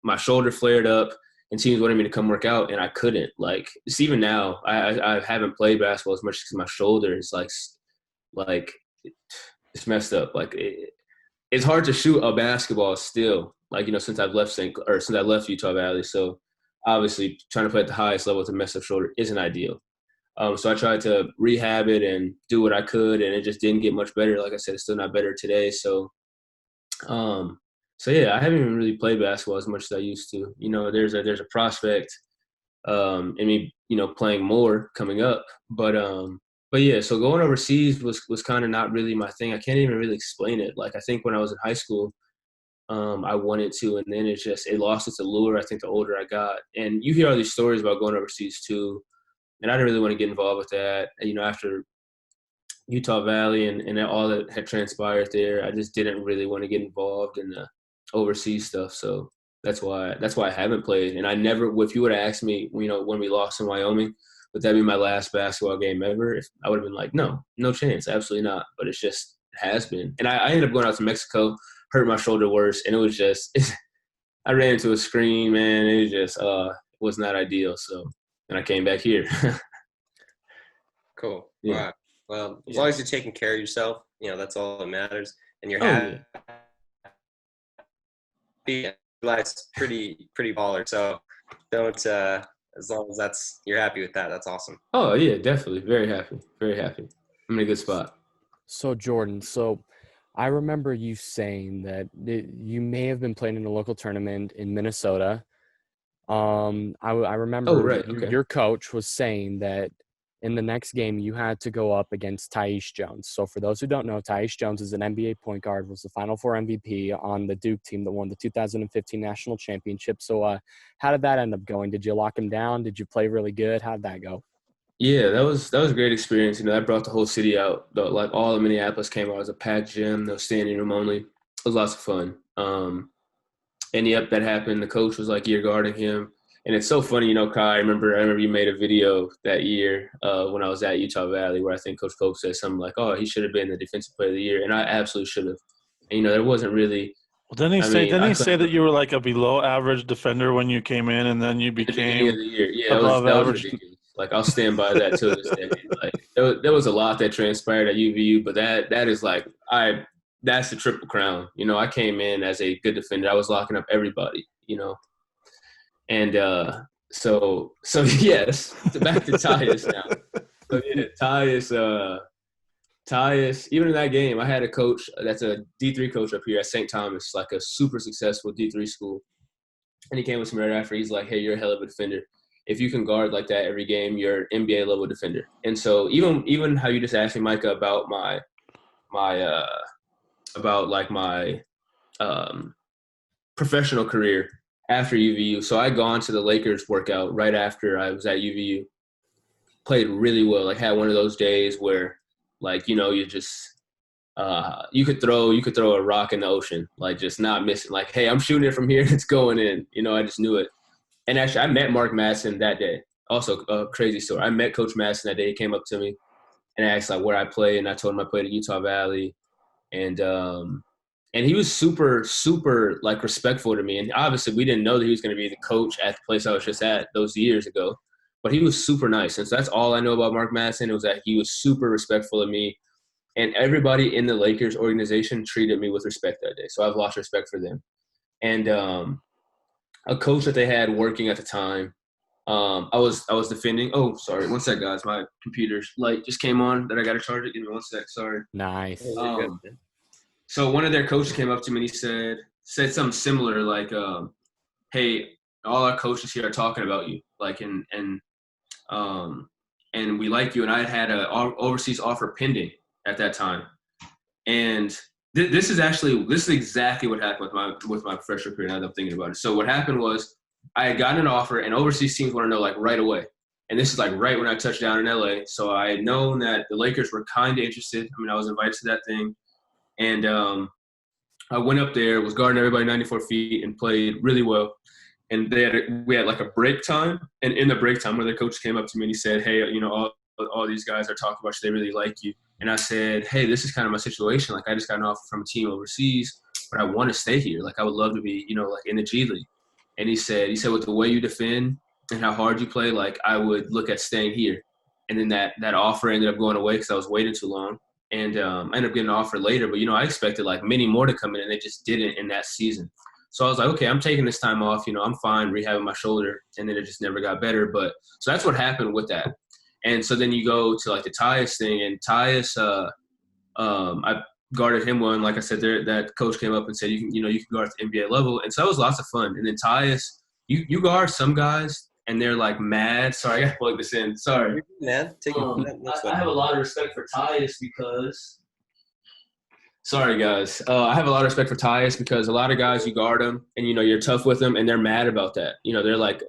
my shoulder flared up, and teams wanted me to come work out, and I couldn't. Like, it's even now, I haven't played basketball as much because my shoulder is like it's messed up. Like, it's hard to shoot a basketball still. Like, since I've left Utah Valley. So obviously, trying to play at the highest level with a messed up shoulder isn't ideal. So I tried to rehab it and do what I could, and it just didn't get much better. Like I said, it's still not better today. So yeah, I haven't even really played basketball as much as I used to. There's a prospect in me, playing more coming up. But yeah, so going overseas was kind of not really my thing. I can't even really explain it. Like, I think when I was in high school, I wanted to, and then it lost its allure, I think, the older I got. And you hear all these stories about going overseas too. And I didn't really want to get involved with that. After Utah Valley and all that had transpired there, I just didn't really want to get involved in the overseas stuff. So that's why I haven't played. And I never, if you would have asked me, when we lost in Wyoming, would that be my last basketball game ever? I would have been like, no chance, absolutely not. But it has been. And I ended up going out to Mexico, hurt my shoulder worse, and it was just I ran into a screen, man. It just was not ideal. So. And I came back here.
Cool.
Yeah.
Wow. Well, as long as you're taking care of yourself, that's all that matters. And you're happy. Yeah. Life's pretty baller. So don't, as long as you're happy with that, that's awesome.
Oh yeah, definitely. Very happy. Very happy. I'm in a good spot.
So Jordan, I remember you saying that you may have been playing in a local tournament in Minnesota. I remember your coach was saying that in the next game you had to go up against Tyus Jones. So for those who don't know, Tyus Jones is an NBA point guard, was the Final Four MVP on the Duke team that won the 2015 national championship. So how did that end up going? Did you lock him down? Did you play really good? How did that go?
Yeah, that was a great experience. That brought the whole city out. Like, all of Minneapolis came out. It was a packed gym, no standing room only. It was lots of fun. And yep, that happened. The coach was like ear guarding him. And it's so funny, Kai, I remember you made a video that year when I was at Utah Valley where I think Coach Pope said something like, oh, he should have been the defensive player of the year. And I absolutely should have. And, there wasn't really –
Well, didn't he say that you were like a below average defender when you came in, and then you became
of the year? Yeah,
above
that was
average?
ridiculous. Like, I'll stand by that to this day. Like, there was a lot that transpired at UVU, but that is like that's the triple crown. I came in as a good defender. I was locking up everybody, And so yes, back to Tyus now. So yeah, Tyus, even in that game, I had a coach that's a D3 coach up here at St. Thomas, like a super successful D3 school. And he came with me right after. He's like, hey, you're a hell of a defender. If you can guard like that every game, you're an NBA level defender. And so even how you just asked me, Micah, about my professional career after UVU. So I gone to the Lakers workout right after I was at UVU. Played really well. Like, had one of those days where, like, you just you could throw a rock in the ocean, like, just not missing. Like, hey, I'm shooting it from here, it's going in. I just knew it. And actually, I met Mark Madsen that day. Also, a crazy story. I met Coach Madsen that day. He came up to me and asked like where I play, and I told him I played at Utah Valley, and he was super, super like respectful to me. And obviously, we didn't know that he was going to be the coach at the place I was just at those years ago. But he was super nice. And so that's all I know about Mark Madsen. It was that he was super respectful of me. And everybody in the Lakers organization treated me with respect that day. So I've lost respect for them. And a coach that they had working at the time, I was defending. Oh, sorry. One sec, guys. My computer's light just came on that I got to charge it. Give me 1 sec. Sorry.
Nice.
So one of their coaches came up to me and he said something similar like, hey, all our coaches here are talking about you, like, and we like you. And I had an overseas offer pending at that time. And this is exactly what happened with my freshman career. Now that I'm thinking about it. So what happened was I had gotten an offer, and overseas teams want to know like right away. And this is like right when I touched down in LA. So I had known that the Lakers were kind of interested. I mean, I was invited to that thing. And I went up there, was guarding everybody 94 feet, and played really well. And we had like a break time. And in the break time, where the coach came up to me and he said, hey, you know, all these guys are talking about you. They really like you. And I said, hey, this is kind of my situation. Like, I just got an offer from a team overseas, but I want to stay here. Like, I would love to be, you know, like in the G League. And he said, with the way you defend and how hard you play, like, I would look at staying here. And then that offer ended up going away because I was waiting too long. And I ended up getting an offer later. But, you know, I expected, like, many more to come in, and they just didn't in that season. So I was like, okay, I'm taking this time off. You know, I'm fine rehabbing my shoulder. And then it just never got better. But so that's what happened with that. And so then you go to, like, the Tyus thing. And Tyus, I guarded him one. Like I said, that coach came up and said, you can guard at the NBA level. And so that was lots of fun. And then Tyus, you guard some guys, and they're, like, mad. Sorry, I got to plug this in. Sorry.
Man,
I have a lot of respect for Tyus because – sorry, guys. I have a lot of respect for Tyus because a lot of guys, you guard them, and, you know, you're tough with them, and they're mad about that. You know, they're like,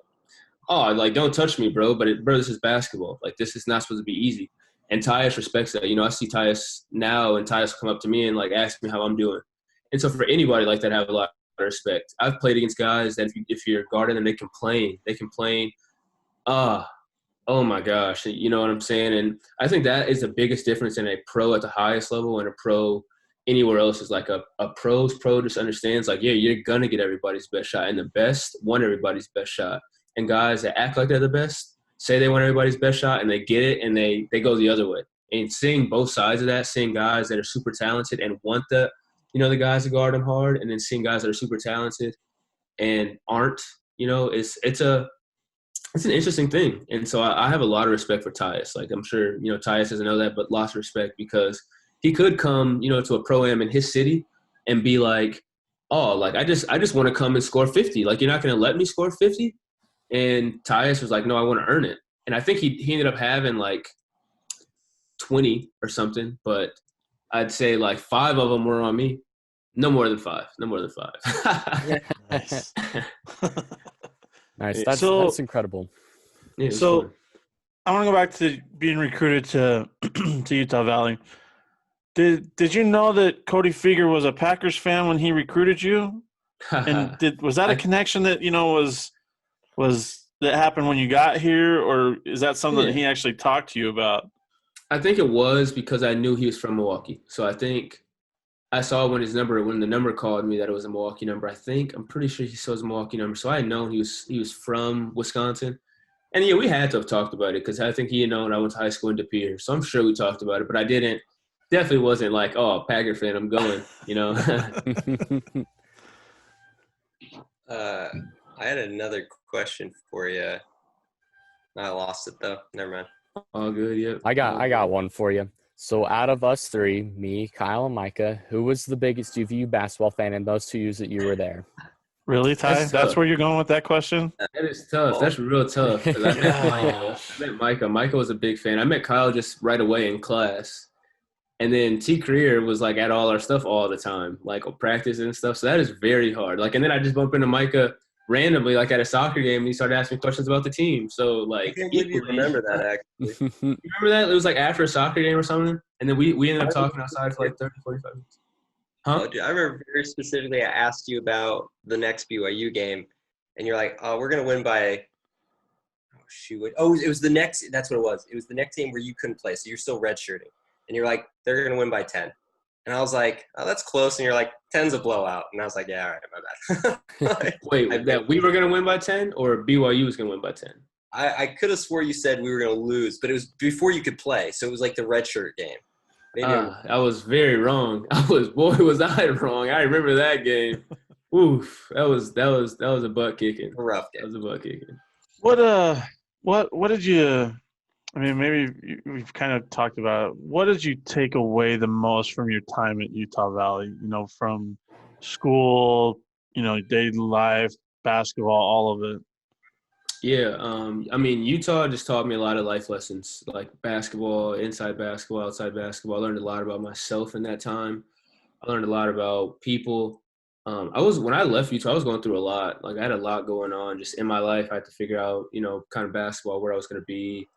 oh, like, don't touch me, bro. But, bro, this is basketball. Like, this is not supposed to be easy. And Tyus respects that. You know, I see Tyus now, and Tyus come up to me and, like, ask me how I'm doing. And so for anybody like that, I have a lot of respect. I've played against guys that if you're guarding them, they complain. They complain, oh my gosh, you know what I'm saying? And I think that is the biggest difference in a pro at the highest level and a pro anywhere else. Is like a pro's pro just understands, like, yeah, you're going to get everybody's best shot, and the best want everybody's best shot. And guys that act like they're the best say they want everybody's best shot, and they get it, and they go the other way. And seeing both sides of that, seeing guys that are super talented and want the guys to guard them hard, and then seeing guys that are super talented and aren't, you know, it's an interesting thing. And so I have a lot of respect for Tyus. Like, I'm sure, you know, Tyus doesn't know that, but lots of respect because he could come, you know, to a pro-am in his city and be like, oh, like, I just want to come and score 50. Like, you're not going to let me score 50? And Tyus was like, no, I want to earn it. And I think he ended up having like 20 or something, but I'd say like 5 of them were on me. No more than 5.
Nice.
Nice. That's incredible.
Yeah,
so
fun.
I want to go back to being recruited to to Utah Valley. Did you know that Cody Feger was a Packers fan when he recruited you? And was that a connection that, you know, was that happened when you got here, or is that something that he actually talked to you about?
I think it was because I knew he was from Milwaukee. So I think I saw when the number called me that it was a Milwaukee number. I'm pretty sure he saw his Milwaukee number. So I had known he was from Wisconsin. And, yeah, we had to have talked about it because I think he had known I went to high school in De Pere. So I'm sure we talked about it, but I definitely wasn't like, oh, Packer fan, I'm going, you know.
I had another question for you. I lost it, though. Never mind.
All good, yeah.
I got one for you. So out of us three, me, Kyle, and Micah, who was the biggest UVU basketball fan in those 2 years that you were there?
Really, Ty? That's where you're going with that question?
That is tough. That's real tough. 'Cause I met Micah. Micah was a big fan. I met Kyle just right away in class. And then T. Career was, like, at all our stuff all the time, like practice and stuff. So that is very hard. Like, and then I just bump into Micah randomly, like at a soccer game, and he started asking me questions about the team. So, like,
I can't believe you remember that, actually.
You remember that? It was like after a soccer game or something, and then we ended up talking outside for like 30, 45 minutes. Huh?
Oh, dude, I remember very specifically I asked you about the next BYU game, and you're like, oh, we're going to win by – oh, shoot. Oh, it was the next – that's what it was. It was the next game where you couldn't play, so you're still redshirting. And you're like, they're going to win by 10. And I was like, oh, that's close. And you're like, 10's a blowout. And I was like, yeah, all right, my bad.
Wait, that we were going to win by 10 or BYU was going to win by 10?
I could have swore you said we were going to lose, but it was before you could play. So it was like the redshirt game.
I was very wrong. Was I wrong. I remember that game. Oof. That was a butt kicking.
A rough game.
That was a butt kicking.
What did you – I mean, maybe we've kind of talked about it. What did you take away the most from your time at Utah Valley, you know, from school, you know, daily life, basketball, all of it?
Yeah, I mean, Utah just taught me a lot of life lessons, like basketball, inside basketball, outside basketball. I learned a lot about myself in that time. I learned a lot about people. When I left Utah, I was going through a lot. Like I had a lot going on just in my life. I had to figure out, kind of basketball, where I was going to be.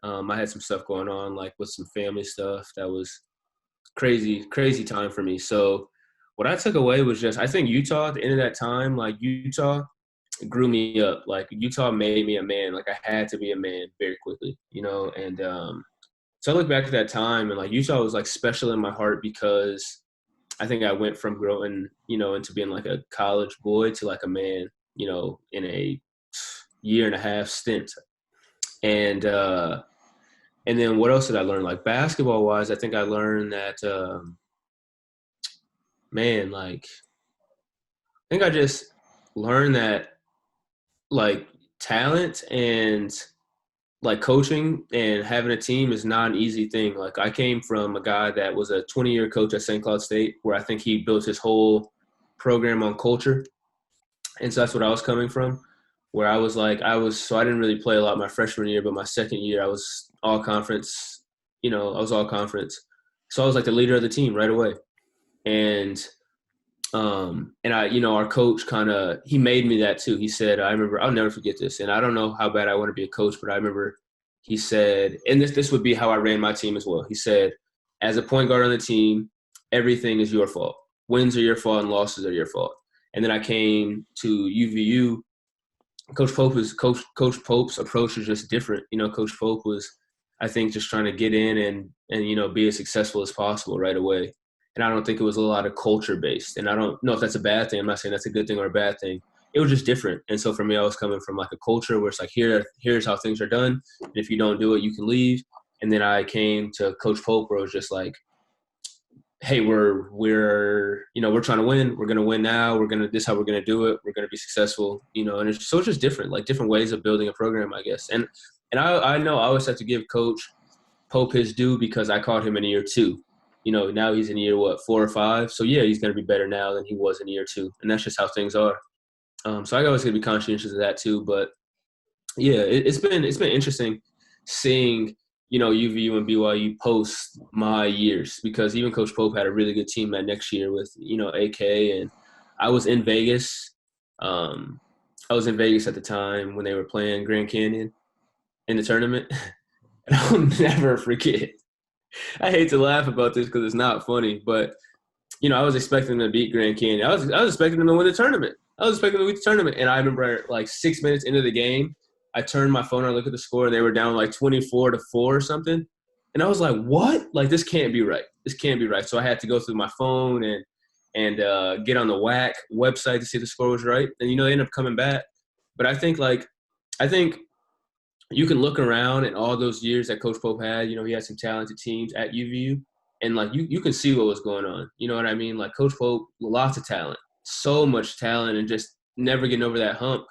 I had some stuff going on, like with some family stuff that was crazy, crazy time for me. So what I took away was just, I think Utah at the end of that time, like Utah grew me up. Like Utah made me a man. Like I had to be a man very quickly. And so I look back at that time and like Utah was like special in my heart because I think I went from growing, into being like a college boy to like a man, in a year and a half stint. And then what else did I learn? Like basketball wise, I think I learned that, I think I just learned that like talent and like coaching and having a team is not an easy thing. Like I came from a guy that was a 20-year coach at St. Cloud State, where I think he built his whole program on culture. And so that's what I was coming from, where so I didn't really play a lot my freshman year, but my second year I was all conference, I was all conference. So I was like the leader of the team right away. And our coach he made me that too. He said, I remember, I'll never forget this. And I don't know how bad I want to be a coach, but I remember he said, and this would be how I ran my team as well. He said, as a point guard on the team, everything is your fault. Wins are your fault and losses are your fault. And then I came to UVU. Coach Pope's approach was just different. Coach Pope was, I think, just trying to get in and be as successful as possible right away. And I don't think it was a lot of culture based. And I don't know if that's a bad thing. I'm not saying that's a good thing or a bad thing. It was just different. And so for me, I was coming from like a culture where it's like, here's how things are done. And if you don't do it, you can leave. And then I came to Coach Pope, where it was just like, hey, we're trying to win. We're going to win now. This is how we're going to do it. We're going to be successful, and it's just different, like different ways of building a program, I guess. And I know I always have to give Coach Pope his due because I caught him in year 2. Now he's in year 4 or 5. So yeah, he's going to be better now than he was in year 2. And that's just how things are. So I always going to be conscientious of that too. But yeah, it's been interesting seeing, UVU and BYU post my years, because even Coach Pope had a really good team that next year with, AK. And I was in Vegas. I was in Vegas at the time when they were playing Grand Canyon in the tournament. And I'll never forget. I hate to laugh about this because it's not funny, but, I was expecting them to beat Grand Canyon. I was expecting them to win the tournament. And I remember like 6 minutes into the game, I turned my phone on, I looked at the score, and they were down like 24-4 or something. And I was like, what? Like, this can't be right. So I had to go through my phone and get on the WAC website to see if the score was right. And, they ended up coming back. But I think you can look around at all those years that Coach Pope had. He had some talented teams at UVU. And, like, you can see what was going on. You know what I mean? Like, Coach Pope, lots of talent, so much talent, and just never getting over that hump.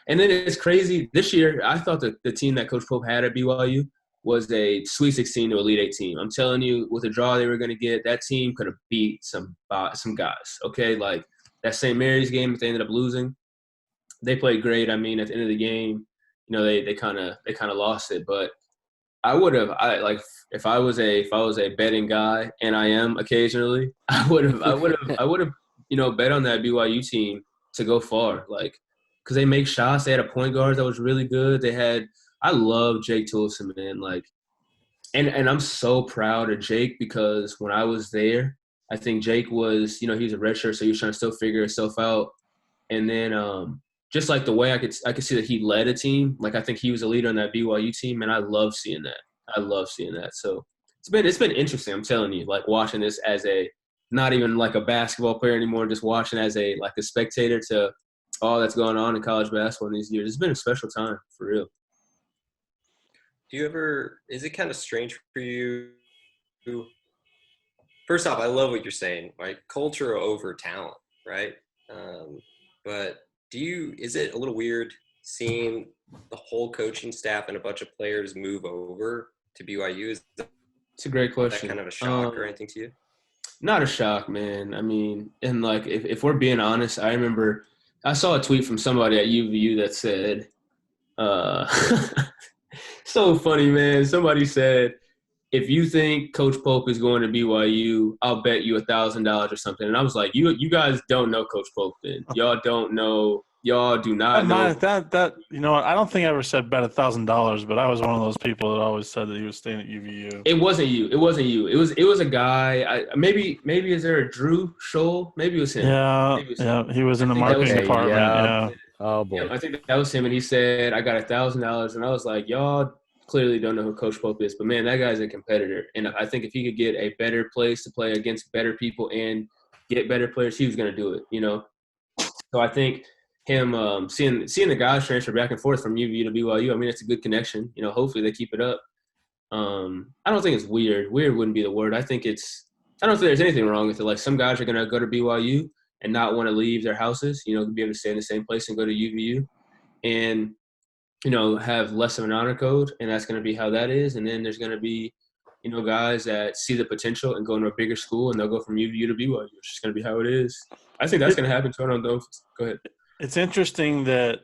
And then it's crazy. This year, I thought that the team that Coach Pope had at BYU was a Sweet 16 to Elite 8 team. I'm telling you, with the draw they were going to get, that team could have beat some guys, okay? Like, that St. Mary's game that they ended up losing, they played great. I mean, at the end of the game, they kind of lost it. But if I was a betting guy, and I am occasionally, I would have bet on that BYU team to go far, like, because they make shots. They had a point guard that was really good. I love Jake Toolson, man. Like, and I'm so proud of Jake, because when I was there, I think Jake was, he was a redshirt, so he was trying to still figure himself out. And then just like the way I could see that he led a team. Like, I think he was a leader on that BYU team, and I love seeing that. So it's been interesting. I'm telling you, like, watching this as not even like a basketball player anymore, just watching as a spectator to all that's going on in college basketball in these years. It's been a special time, for real.
Is it kind of strange for you? First off, I love what you're saying, right? Culture over talent, right? But is it a little weird seeing the whole coaching staff and a bunch of players move over to BYU?
It's a great question.
That kind of a shock or anything to you?
Not a shock, man. I mean, and like, if we're being honest, I remember I saw a tweet from somebody at UVU that said, Uh, so funny, man. Somebody said, if you think Coach Pope is going to BYU, I'll bet you $1,000 or something. And I was like, you guys don't know Coach Pope, then. Y'all don't know. Y'all do not know.
That you know what? I don't think I ever said bet $1,000, but I was one of those people that always said that he was staying at UVU.
It wasn't you. It was a guy. Maybe is there a Drew Scholl? Maybe it was him.
He was in the marketing department. Yeah.
Oh boy.
Yeah, I think that was him, and he said, "I got $1,000," and I was like, "Y'all clearly don't know who Coach Pope is, but man, that guy's a competitor, and I think if he could get a better place to play against better people and get better players, he was going to do it, you know." So I think him seeing the guys transfer back and forth from UVU to BYU, I mean, it's a good connection. You know, hopefully they keep it up. I don't think it's weird. Weird wouldn't be the word. I don't think there's anything wrong with it. Like, some guys are going to go to BYU and not want to leave their houses, you know, to be able to stay in the same place and go to UVU and, you know, have less of an honor code, and that's going to be how that is. And then there's going to be, you know, guys that see the potential and go into a bigger school, and they'll go from UVU to BYU. It's just going to be how it is. I think that's going to happen too. I don't know. Go ahead.
It's interesting that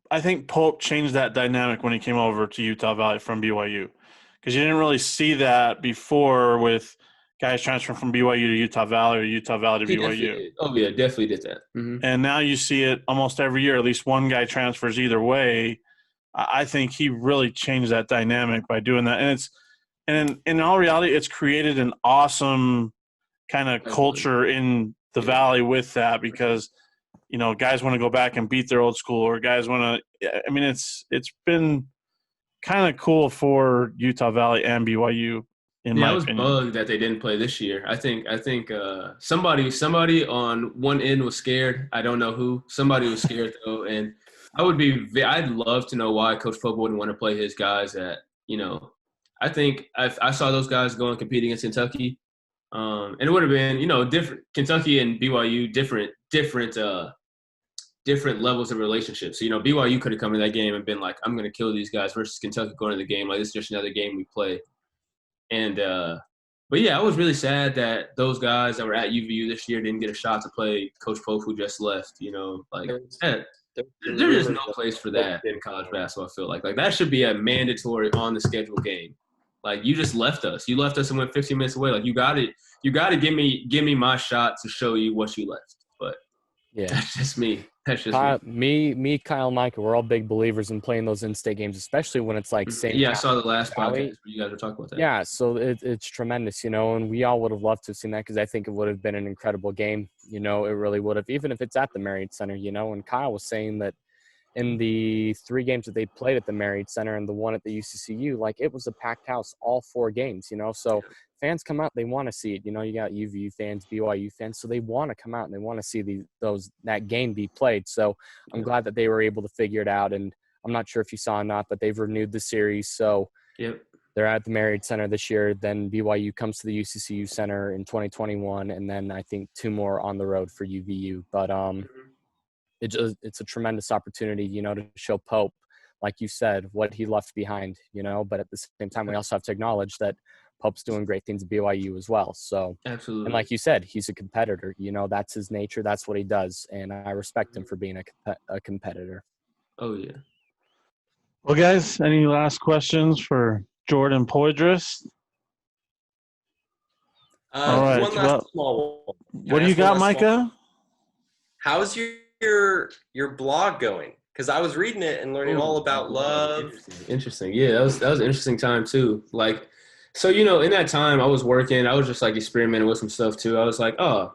I think Pope changed that dynamic when he came over to Utah Valley from BYU, because you didn't really see that before with guys transferring from BYU to Utah Valley or Utah Valley to BYU.
Oh, yeah, definitely did that.
Mm-hmm. And now you see it almost every year. At least one guy transfers either way. I think he really changed that dynamic by doing that. And in all reality, it's created an awesome kind of culture in the Valley with that, because – you know, guys want to go back and beat their old school, or guys want to – I mean, it's been kind of cool for Utah Valley and BYU in my opinion.
I was bugged that they didn't play this year. I think somebody on one end was scared. I don't know who. Somebody was scared, though. And I'd love to know why Coach Pope wouldn't want to play his guys at, you know – I think I saw those guys go and compete against Kentucky. And it would have been, you know, different – Kentucky and BYU, different levels of relationships. So, you know, BYU could have come to that game and been like, I'm going to kill these guys, versus Kentucky going to the game like, this is just another game we play. And but yeah, I was really sad that those guys that were at UVU this year didn't get a shot to play Coach Pope, who just left. You know, like there is no place for that in college basketball. I feel like that should be a mandatory on the schedule game. Like, you just left us. You left us and went 15 minutes away. Like, you got to give me my shot to show you what you left. But yeah, that's just me.
Me, Kyle, Micah, we're all big believers in playing those in-state games, especially when it's like same.
Yeah, I saw the last podcast where you guys were talking about that.
Yeah, so it's tremendous, you know, and we all would have loved to have seen that, because I think it would have been an incredible game. You know, it really would have, even if it's at the Marriott Center, you know. And Kyle was saying that in the 3 games that they played at the Marriott Center and the one at the UCCU, like, it was a packed house all 4 games, you know. So fans come out, they want to see it. You know, you got UVU fans, BYU fans, so they want to come out and they want to see that game be played. So I'm glad that they were able to figure it out. And I'm not sure if you saw or not, but they've renewed the series. So they're at the Marriott Center this year. Then BYU comes to the UCCU Center in 2021, and then I think 2 more on the road for UVU. But it's a tremendous opportunity, you know, to show Pope, like you said, what he left behind, you know. But at the same time, we also have to acknowledge that Pope's doing great things at BYU as well. So,
absolutely.
And like you said, he's a competitor. You know, that's his nature. That's what he does. And I respect him for being a competitor.
Oh, yeah.
Well, guys, any last questions for Jordan Poydras? All right.
One last small one.
What do you got, Micah?
How's your blog going? Because I was reading it and learning all about love.
Interesting. Yeah, that was an interesting time too. Like, so, you know, in that time I was working, I was just like experimenting with some stuff too. I was like, I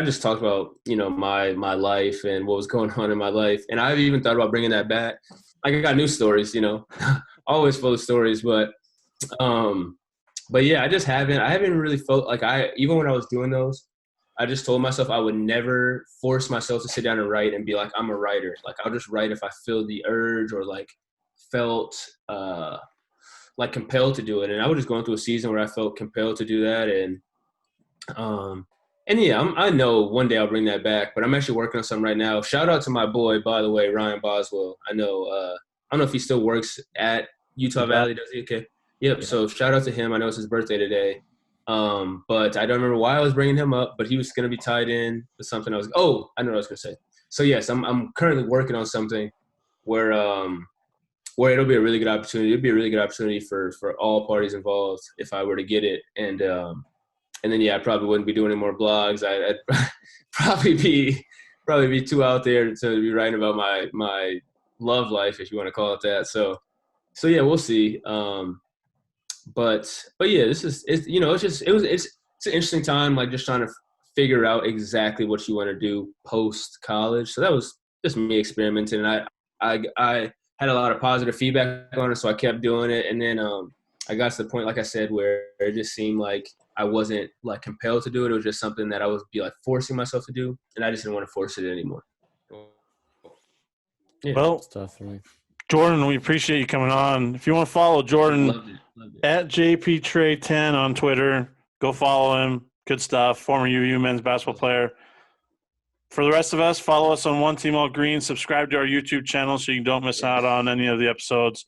just talked about, you know, my life and what was going on in my life. And I've even thought about bringing that back. Like, I got new stories, you know, always full of stories, but yeah, I haven't really felt like even when I was doing those, I just told myself I would never force myself to sit down and write and be like, I'm a writer. Like, I'll just write if I feel the urge or like felt like compelled to do it. And I was just going through a season where I felt compelled to do that. And yeah, I know one day I'll bring that back, but I'm actually working on something right now. Shout out to my boy, by the way, Ryan Boswell. I know, I don't know if he still works at Utah Valley. Does he? Okay. Yep. Yeah. So shout out to him. I know it's his birthday today. But I don't remember why I was bringing him up, but he was going to be tied in to something I know what I was going to say. So yes, I'm currently working on something where it'll be a really good opportunity. It'd be a really good opportunity for all parties involved if I were to get it. And then I probably wouldn't be doing any more blogs. I'd probably be too out there to be writing about my love life, if you want to call it that. So yeah, we'll see. But yeah, it's an interesting time, like just trying to figure out exactly what you want to do post college. So that was just me experimenting, and I had a lot of positive feedback on it, so I kept doing it. And then I got to the point, like I said, where it just seemed like I wasn't like compelled to do it. It was just something that I would be like forcing myself to do, and I just didn't want to force it anymore. Yeah.
Well,
It's tough for me.
Jordan, we appreciate you coming on. If you want to follow Jordan,
Loved it.
at JPTray10 on Twitter, go follow him. Good stuff. Former UVU men's basketball player. For the rest of us, follow us on One Team All Green. Subscribe to our YouTube channel so you don't miss out on any of the episodes.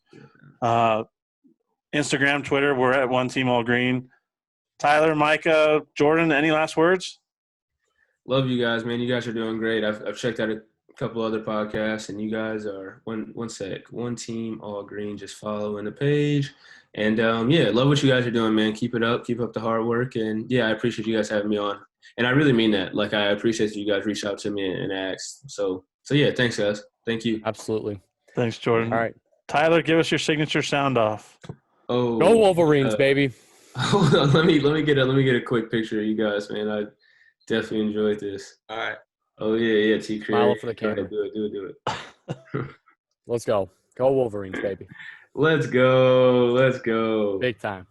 Instagram, Twitter, we're at One Team All Green. Tyler, Micah, Jordan, any last words?
Love you guys, man. You guys are doing great. I've checked out a couple other podcasts, and you guys are One Team All Green. Just following the page. And love what you guys are doing, man. Keep it up. Keep up the hard work. And I appreciate you guys having me on. And I really mean that. Like, I appreciate that you guys reached out to me and asked. So yeah, thanks, guys. Thank you.
Absolutely.
Thanks, Jordan.
All right.
Tyler, give us your signature sound off.
Oh,
Go Wolverines, baby.
Hold on. Let me get a quick picture of you guys, man. I definitely enjoyed this.
All right.
Oh yeah, T. Craig.
Smile for the camera.
Do it.
Let's go. Go Wolverines, baby.
Let's go.
Big time.